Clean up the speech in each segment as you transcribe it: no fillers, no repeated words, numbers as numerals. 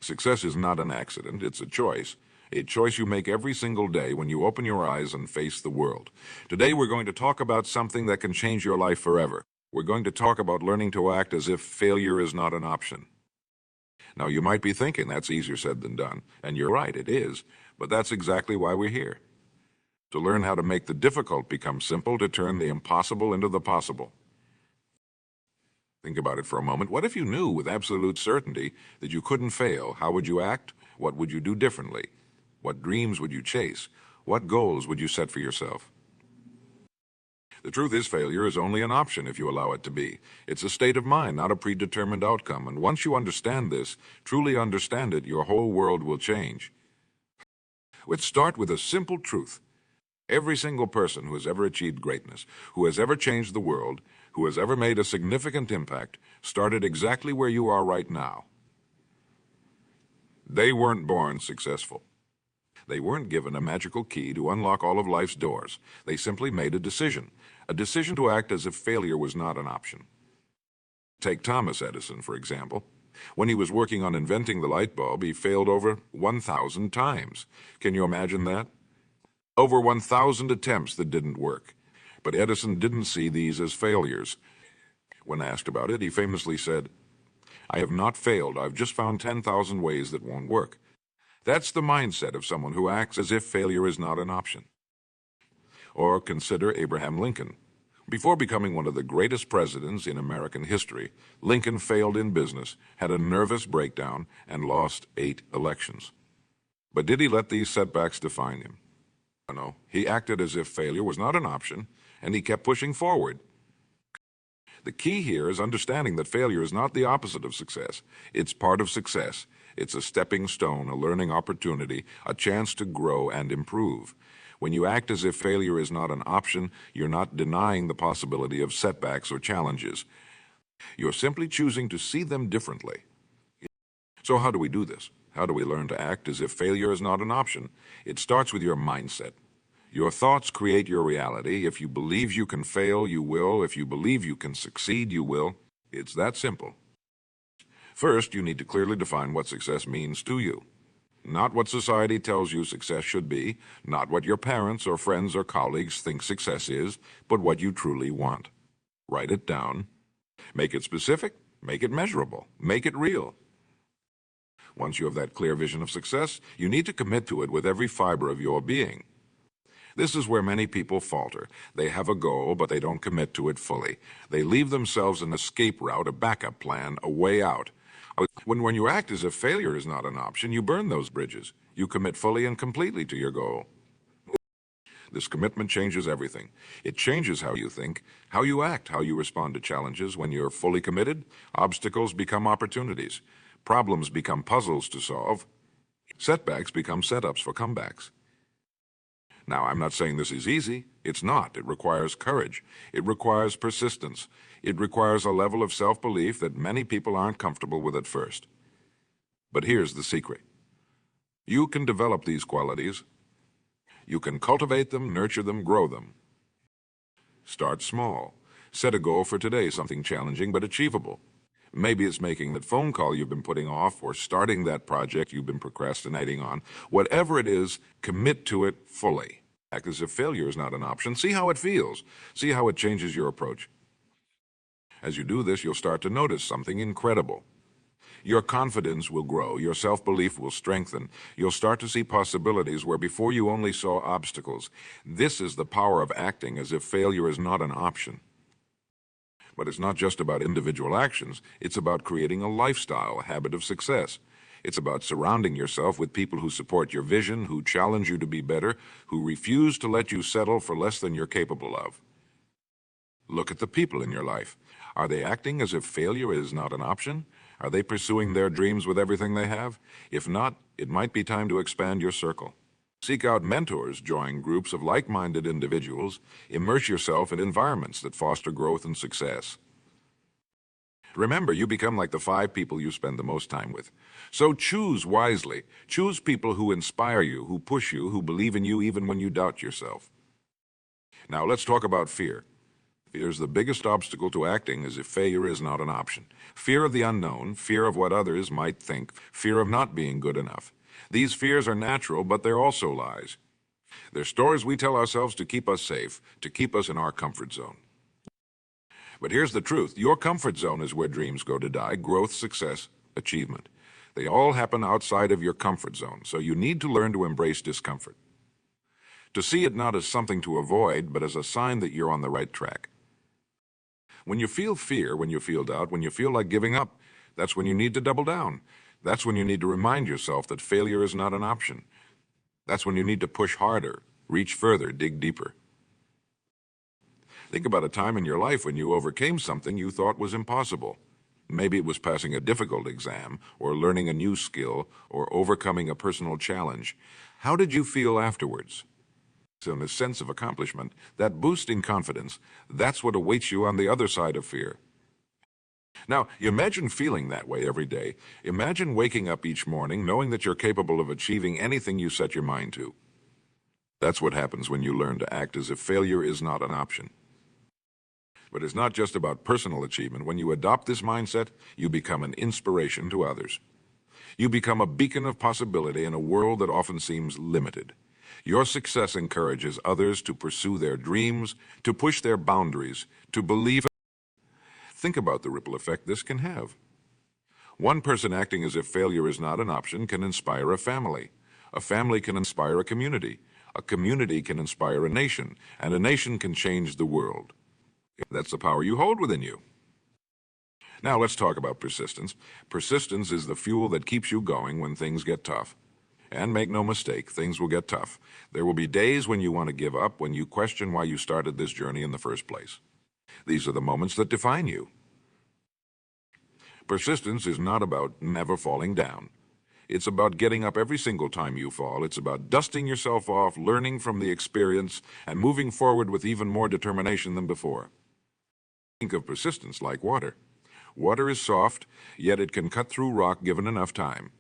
Success is not an accident, it's a choice. A choice you make every single day when you open your eyes and face the world. Today we're going to talk about something that can change your life forever. We're going to talk about learning to act as if failure is not an option. Now you might be thinking that's easier said than done, and you're right, it is, but that's exactly why we're here. To learn how to make the difficult become simple, to turn the impossible into the possible. Think about it for a moment. What if you knew with absolute certainty that you couldn't fail? How would you act? What would you do differently? What dreams would you chase? What goals would you set for yourself? The truth is, failure is only an option if you allow it to be. It's a state of mind, not a predetermined outcome. And once you understand this, truly understand it, your whole world will change. Let's start with a simple truth. Every single person who has ever achieved greatness, who has ever changed the world, who has ever made a significant impact, started exactly where you are right now. They weren't born successful. They weren't given a magical key to unlock all of life's doors. They simply made a decision to act as if failure was not an option. Take Thomas Edison, for example. When he was working on inventing the light bulb, he failed over 1,000 times. Can you imagine that? Over 1,000 attempts that didn't work. But Edison didn't see these as failures. When asked about it, he famously said, "I have not failed. I've just found 10,000 ways that won't work." That's the mindset of someone who acts as if failure is not an option. Or consider Abraham Lincoln. Before becoming one of the greatest presidents in American history, Lincoln failed in business, had a nervous breakdown, and lost 8 elections. But did he let these setbacks define him? No, he acted as if failure was not an option, and he kept pushing forward. The key here is understanding that failure is not the opposite of success. It's part of success. It's a stepping stone, a learning opportunity, a chance to grow and improve. When you act as if failure is not an option, you're not denying the possibility of setbacks or challenges. You're simply choosing to see them differently. So how do we do this? How do we learn to act as if failure is not an option? It starts with your mindset. Your thoughts create your reality. If you believe you can fail, you will. If you believe you can succeed, you will. It's that simple. First, you need to clearly define what success means to you. Not what society tells you success should be, not what your parents or friends or colleagues think success is, but what you truly want. Write it down. Make it specific. Make it measurable. Make it real. Once you have that clear vision of success, you need to commit to it with every fiber of your being. This is where many people falter. They have a goal, but they don't commit to it fully. They leave themselves an escape route, a backup plan, a way out. When you act as if failure is not an option, you burn those bridges. You commit fully and completely to your goal. This commitment changes everything. It changes how you think, how you act, how you respond to challenges. When you're fully committed, obstacles become opportunities. Problems become puzzles to solve. Setbacks become setups for comebacks. Now, I'm not saying this is easy. It's not. It requires courage. It requires persistence. It requires a level of self-belief that many people aren't comfortable with at first. But here's the secret. You can develop these qualities. You can cultivate them, nurture them, grow them. Start small. Set a goal for today, something challenging but achievable. Maybe it's making that phone call you've been putting off or starting that project you've been procrastinating on. Whatever it is, commit to it fully. Act as if failure is not an option. See how it feels. See how it changes your approach. As you do this, you'll start to notice something incredible. Your confidence will grow. Your self-belief will strengthen. You'll start to see possibilities where before you only saw obstacles. This is the power of acting as if failure is not an option. But it's not just about individual actions. It's about creating a lifestyle, a habit of success. It's about surrounding yourself with people who support your vision, who challenge you to be better, who refuse to let you settle for less than you're capable of. Look at the people in your life. Are they acting as if failure is not an option? Are they pursuing their dreams with everything they have? If not, it might be time to expand your circle. Seek out mentors, join groups of like-minded individuals, immerse yourself in environments that foster growth and success. Remember, you become like the 5 people you spend the most time with. So choose wisely. Choose people who inspire you, who push you, who believe in you even when you doubt yourself. Now let's talk about fear. Fear is the biggest obstacle to acting as if failure is not an option. Fear of the unknown, fear of what others might think, fear of not being good enough. These fears are natural, but they're also lies. They're stories we tell ourselves to keep us safe, to keep us in our comfort zone. But here's the truth. Your comfort zone is where dreams go to die: growth, success, achievement. They all happen outside of your comfort zone, so you need to learn to embrace discomfort. To see it not as something to avoid, but as a sign that you're on the right track. When you feel fear, when you feel doubt, when you feel like giving up, that's when you need to double down. That's when you need to remind yourself that failure is not an option. That's when you need to push harder, reach further, dig deeper. Think about a time in your life when you overcame something you thought was impossible. Maybe it was passing a difficult exam, or learning a new skill, or overcoming a personal challenge. How did you feel afterwards? And a sense of accomplishment, that boosting confidence, that's what awaits you on the other side of fear. Now, imagine feeling that way every day. Imagine waking up each morning knowing that you're capable of achieving anything you set your mind to. That's what happens when you learn to act as if failure is not an option. But it's not just about personal achievement. When you adopt this mindset, you become an inspiration to others. You become a beacon of possibility in a world that often seems limited. Your success encourages others to pursue their dreams, to push their boundaries, to believe. Think about the ripple effect this can have. One person acting as if failure is not an option can inspire a family. A family can inspire a community. A community can inspire a nation, and a nation can change the world. That's the power you hold within you. Now let's talk about persistence. Persistence is the fuel that keeps you going when things get tough. And make no mistake, things will get tough. There will be days when you want to give up, when you question why you started this journey in the first place. These are the moments that define you. Persistence is not about never falling down. It's about getting up every single time you fall. It's about dusting yourself off, learning from the experience, and moving forward with even more determination than before. Think of persistence like water. Water is soft, yet it can cut through rock given enough time.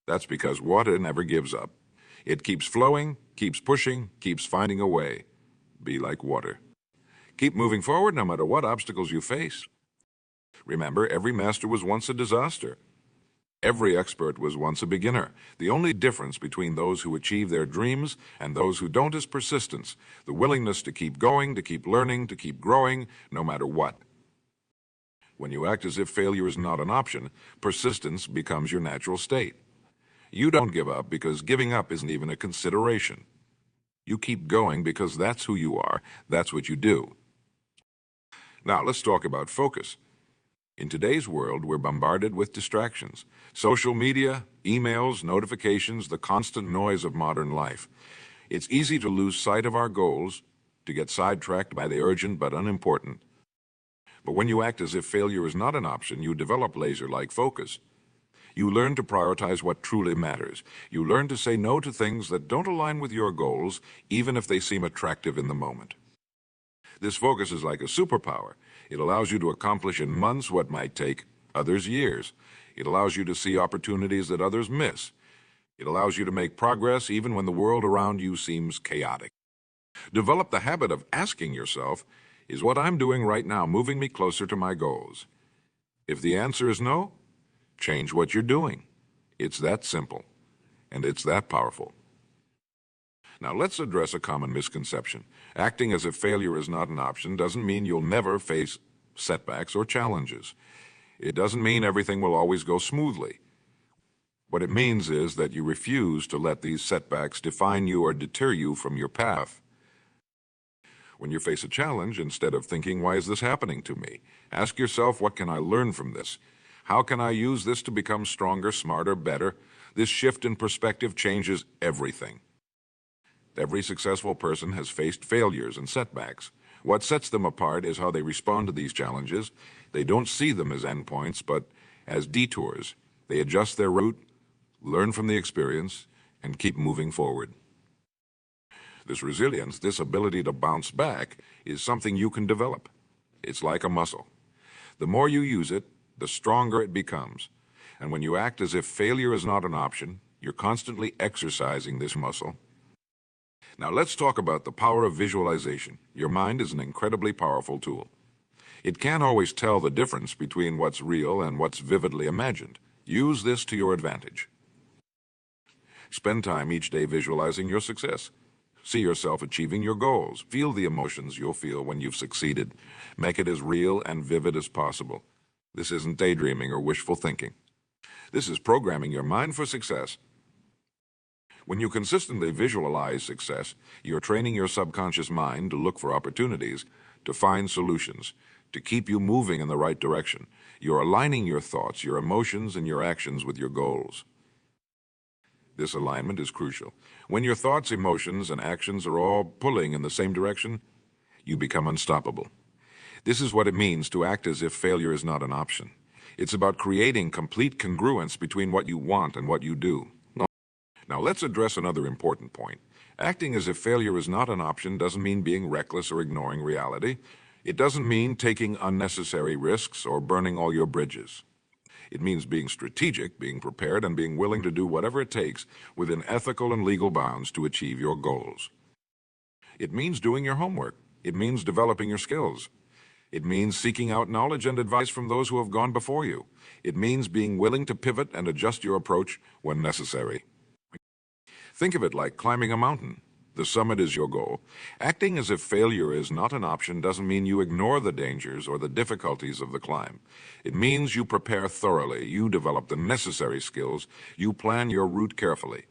That's because water never gives up. It keeps flowing, keeps pushing, keeps finding a way. Be like water. Keep moving forward no matter what obstacles you face. Remember, every master was once a disaster. Every expert was once a beginner. The only difference between those who achieve their dreams and those who don't is persistence, the willingness to keep going, to keep learning, to keep growing, no matter what. When you act as if failure is not an option, persistence becomes your natural state. You don't give up because giving up isn't even a consideration. You keep going because that's who you are, that's what you do. Now, let's talk about focus. In today's world, we're bombarded with distractions. Social media, emails, notifications, the constant noise of modern life. It's easy to lose sight of our goals, to get sidetracked by the urgent but unimportant. But when you act as if failure is not an option, you develop laser-like focus. You learn to prioritize what truly matters. You learn to say no to things that don't align with your goals, even if they seem attractive in the moment. This focus is like a superpower. It allows you to accomplish in months what might take others years. It allows you to see opportunities that others miss. It allows you to make progress even when the world around you seems chaotic. Develop the habit of asking yourself, is what I'm doing right now moving me closer to my goals? If the answer is no, change what you're doing. It's that simple, and it's that powerful. Now let's address a common misconception. Acting as if failure is not an option doesn't mean you'll never face setbacks or challenges. It doesn't mean everything will always go smoothly. What it means is that you refuse to let these setbacks define you or deter you from your path. When you face a challenge, instead of thinking, why is this happening to me? Ask yourself, what can I learn from this? How can I use this to become stronger, smarter, better? This shift in perspective changes everything. Every successful person has faced failures and setbacks. What sets them apart is how they respond to these challenges. They don't see them as endpoints, but as detours. They adjust their route, learn from the experience, and keep moving forward. This resilience, this ability to bounce back, is something you can develop. It's like a muscle. The more you use it, the stronger it becomes. And when you act as if failure is not an option, you're constantly exercising this muscle. Now let's talk about the power of visualization. Your mind is an incredibly powerful tool. It can't always tell the difference between what's real and what's vividly imagined. Use this to your advantage. Spend time each day visualizing your success. See yourself achieving your goals. Feel the emotions you'll feel when you've succeeded. Make it as real and vivid as possible. This isn't daydreaming or wishful thinking. This is programming your mind for success. When you consistently visualize success, you're training your subconscious mind to look for opportunities, to find solutions, to keep you moving in the right direction. You're aligning your thoughts, your emotions, and your actions with your goals. This alignment is crucial. When your thoughts, emotions, and actions are all pulling in the same direction, you become unstoppable. This is what it means to act as if failure is not an option. It's about creating complete congruence between what you want and what you do. Now let's address another important point. Acting as if failure is not an option doesn't mean being reckless or ignoring reality. It doesn't mean taking unnecessary risks or burning all your bridges. It means being strategic, being prepared, and being willing to do whatever it takes within ethical and legal bounds to achieve your goals. It means doing your homework. It means developing your skills. It means seeking out knowledge and advice from those who have gone before you. It means being willing to pivot and adjust your approach when necessary. Think of it like climbing a mountain. The summit is your goal. Acting as if failure is not an option doesn't mean you ignore the dangers or the difficulties of the climb. It means you prepare thoroughly, you develop the necessary skills, you plan your route carefully.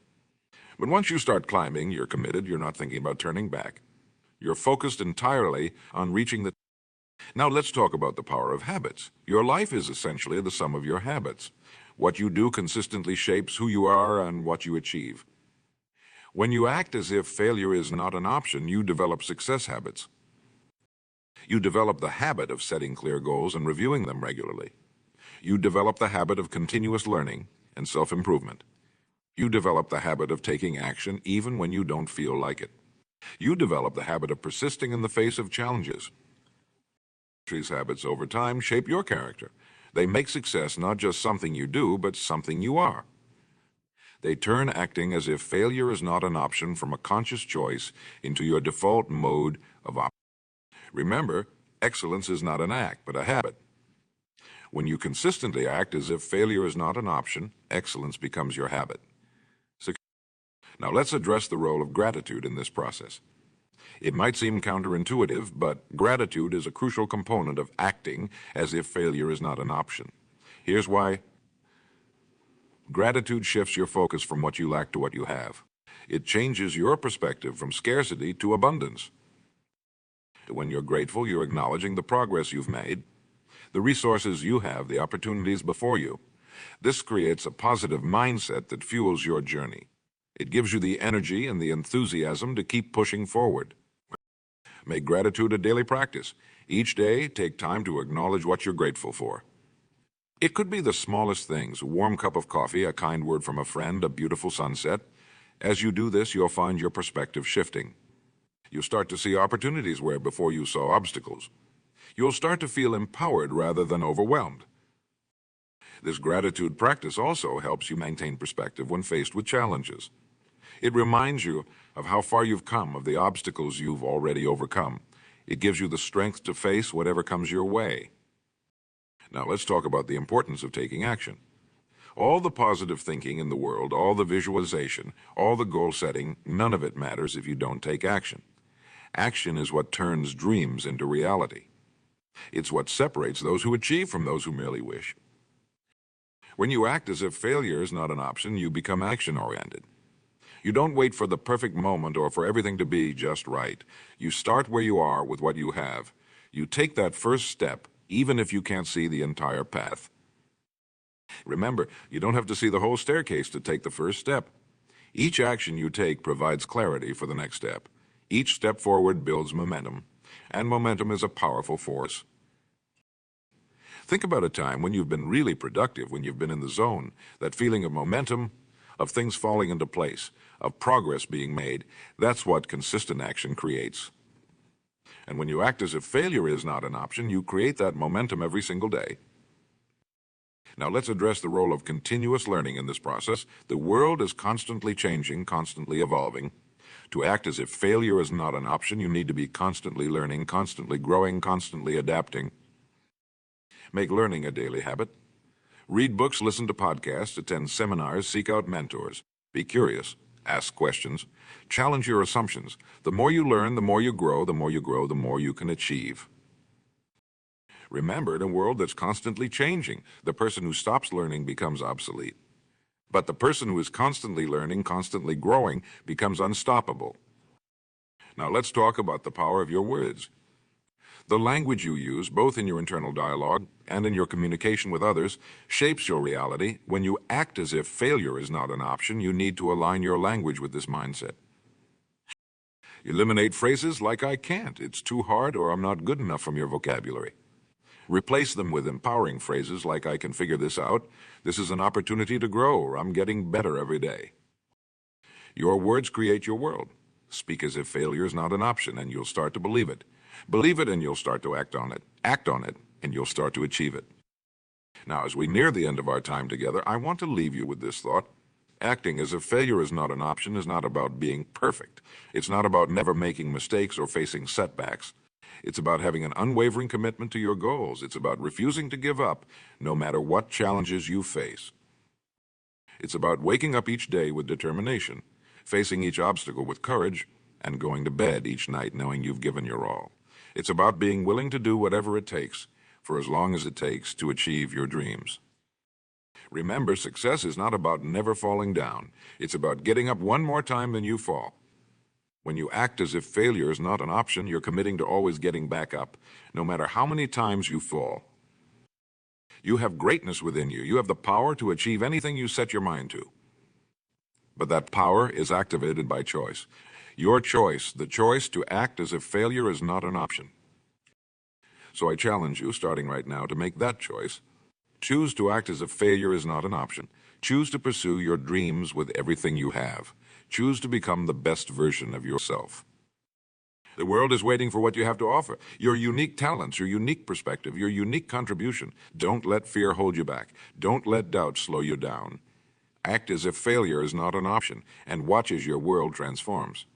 But once you start climbing, you're committed, you're not thinking about turning back. You're focused entirely on reaching the... Now let's talk about the power of habits. Your life is essentially the sum of your habits. What you do consistently shapes who you are and what you achieve. When you act as if failure is not an option, you develop success habits. You develop the habit of setting clear goals and reviewing them regularly. You develop the habit of continuous learning and self-improvement. You develop the habit of taking action even when you don't feel like it. You develop the habit of persisting in the face of challenges. These habits over time shape your character. They make success not just something you do, but something you are. They turn acting as if failure is not an option from a conscious choice into your default mode of option. Remember, excellence is not an act, but a habit. When you consistently act as if failure is not an option, excellence becomes your habit. Now let's address the role of gratitude in this process. It might seem counterintuitive, but gratitude is a crucial component of acting as if failure is not an option. Here's why. Gratitude shifts your focus from what you lack to what you have. It changes your perspective from scarcity to abundance. When you're grateful, you're acknowledging the progress you've made, the resources you have, the opportunities before you. This creates a positive mindset that fuels your journey. It gives you the energy and the enthusiasm to keep pushing forward. Make gratitude a daily practice. Each day, take time to acknowledge what you're grateful for. It could be the smallest things, a warm cup of coffee, a kind word from a friend, a beautiful sunset. As you do this, you'll find your perspective shifting. You'll start to see opportunities where before you saw obstacles. You'll start to feel empowered rather than overwhelmed. This gratitude practice also helps you maintain perspective when faced with challenges. It reminds you of how far you've come, of the obstacles you've already overcome. It gives you the strength to face whatever comes your way. Now let's talk about the importance of taking action. All the positive thinking in the world, all the visualization, all the goal setting, none of it matters if you don't take action. Action is what turns dreams into reality. It's what separates those who achieve from those who merely wish. When you act as if failure is not an option, you become action-oriented. You don't wait for the perfect moment or for everything to be just right. You start where you are with what you have. You take that first step, even if you can't see the entire path. Remember, you don't have to see the whole staircase to take the first step. Each action you take provides clarity for the next step. Each step forward builds momentum, and momentum is a powerful force. Think about a time when you've been really productive, when you've been in the zone, that feeling of momentum, of things falling into place, of progress being made. That's what consistent action creates. And when you act as if failure is not an option, you create that momentum every single day. Now let's address the role of continuous learning in this process. The world is constantly changing, constantly evolving. To act as if failure is not an option, you need to be constantly learning, constantly growing, constantly adapting. Make learning a daily habit. Read books, listen to podcasts, attend seminars, seek out mentors. Be curious. Ask questions. Challenge your assumptions. The more you learn, the more you grow. The more you grow, the more you can achieve. Remember, in a world that's constantly changing, the person who stops learning becomes obsolete. But the person who is constantly learning, constantly growing, becomes unstoppable. Now let's talk about the power of your words. The language you use, both in your internal dialogue and in your communication with others, shapes your reality. When you act as if failure is not an option, you need to align your language with this mindset. Eliminate phrases like "I can't," "it's too hard," or "I'm not good enough" from your vocabulary. Replace them with empowering phrases like "I can figure this out," "this is an opportunity to grow," or "I'm getting better every day." Your words create your world. Speak as if failure is not an option, and you'll start to believe it. Believe it, and you'll start to act on it. Act on it, and you'll start to achieve it. Now, as we near the end of our time together, I want to leave you with this thought. Acting as if failure is not an option is not about being perfect. It's not about never making mistakes or facing setbacks. It's about having an unwavering commitment to your goals. It's about refusing to give up, no matter what challenges you face. It's about waking up each day with determination, facing each obstacle with courage, and going to bed each night knowing you've given your all. It's about being willing to do whatever it takes, for as long as it takes, to achieve your dreams. Remember, success is not about never falling down. It's about getting up one more time than you fall. When you act as if failure is not an option, you're committing to always getting back up, no matter how many times you fall. You have greatness within you. You have the power to achieve anything you set your mind to. But that power is activated by choice. Your choice, the choice to act as if failure is not an option. So I challenge you, starting right now, to make that choice. Choose to act as if failure is not an option. Choose to pursue your dreams with everything you have. Choose to become the best version of yourself. The world is waiting for what you have to offer. Your unique talents, your unique perspective, your unique contribution. Don't let fear hold you back. Don't let doubt slow you down. Act as if failure is not an option, and watch as your world transforms.